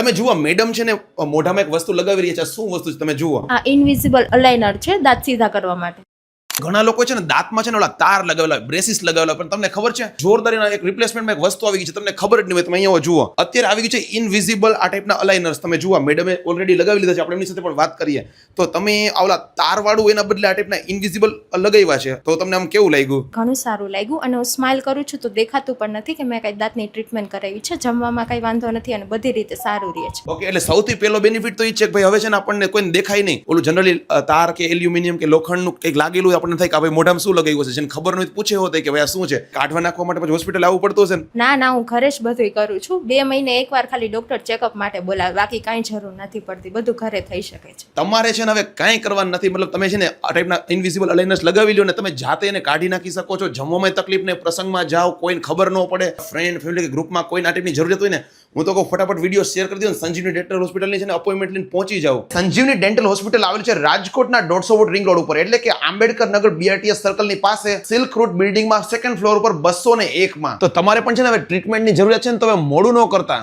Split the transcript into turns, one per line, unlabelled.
તમે જુઓ મેડમ છે ને મોઢામાં એક વસ્તુ લગાવી રહી છે, શું વસ્તુ છે તમે જુઓ.
આ ઇનવિઝિબલ અલાઇનર છે દાંત સીધા કરવા માટે.
ઘણા લોકો છે ને દાંતમાં છે ને ઓલા તાર લગાવેલા બ્રેસિસ લગાવેલા, પણ તમને ખબર છે જોરદારીના એક રિપ્લેસમેન્ટમાં એક વસ્તુ આવી ગઈ છે, તમને ખબર જ નહીં હોય. તમે અહીંયા જુઓ અત્યારે આવી ગયું છે ઇનવિઝિબલ આ ટાઈપના અલાઇનર્સ. તમે જુઓ મેડમે ઓલરેડી લગાવી લીધા છે, આપણે એમની સાથે પણ વાત કરીએ તો તમે ઓલા તાર વાળું એના બદલે આ ટાઈપના ઇનવિઝિબલ લગાવ્યા છે, તો તમને આમ કેવું લાગ્યું?
ઘણું સારું લાગ્યું અને હું સ્માઇલ કરું છું તો દેખાતું પણ નથી કે મેં કઈ દાંતની ટ્રીટમેન્ટ કરાવી છે. જમવામાં કઈ વાંધો નથી અને બધી રીતે સારું રહે છે.
ઓકે, એટલે સૌથી પહેલો બેનિફિટ તો એ છે કે ભાઈ હવે છે ને આપણને કોઈને દેખાય નહીં. ઓલું જનરલી તાર કે એલ્યુમિનિયમ કે લોખંડનું કંઈક લાગેલું હોય, આપણને થાય કે ભાઈ મોઢામાં શું લગાવ્યું છે, જેને ખબર નથી પૂછે હોત કે ભાઈ આ શું છે, કાઢવા નાખવા માટે પછી હોસ્પિટલ આવવું પડતું હશે ને?
ના હું ઘરે જ બધું કરું છું. 2 મહિને એકવાર ખાલી ડોક્ટર ચેકઅપ માટે બોલાવે, બાકી કાંઈ જરૂર નથી પડતી. બધું ઘરે થઈ શકે છે.
તમારે છે ને હવે કાંઈ કરવાનું નથી. મતલબ તમે છે ને આ ટાઈપના ઇનવિઝિબલ અલાઇનર્સ લગાવી લો ને તમે જાતે એને કાઢી નાખી શકો છો. જમવામાં તકલીફ ને, પ્રસંગમાં જાઓ કોઈને ખબર ન પડે, ફ્રેન્ડ ફેમિલી કે ગ્રુપમાં કોઈને આ ટાઈપની જરૂરિયાત હોય ને, હું તો કહું ફટાફટ વિડીયો શેર કરી દો ને સંજીવની ડેન્ટલ હોસ્પિટલની છે ને અપોઇન્ટમેન્ટ લઈને પહોંચી જાઓ. સંજીવની ડેન્ટલ હોસ્પિટલ આવેલ છે રાજકોટના 150 ફૂટ રિંગ રોડ ઉપર, એટલે કે આંબેડકર નગર BRTS સર્કલની પાસે સિલ્ક રૂટ બિલ્ડિંગમાં 2nd ફ્લોર ઉપર 201 માં. તો તમારે પણ છે ને હવે ટ્રીટમેન્ટની જરૂરિયાત છે ને, તો હવે મોડું ન કરતા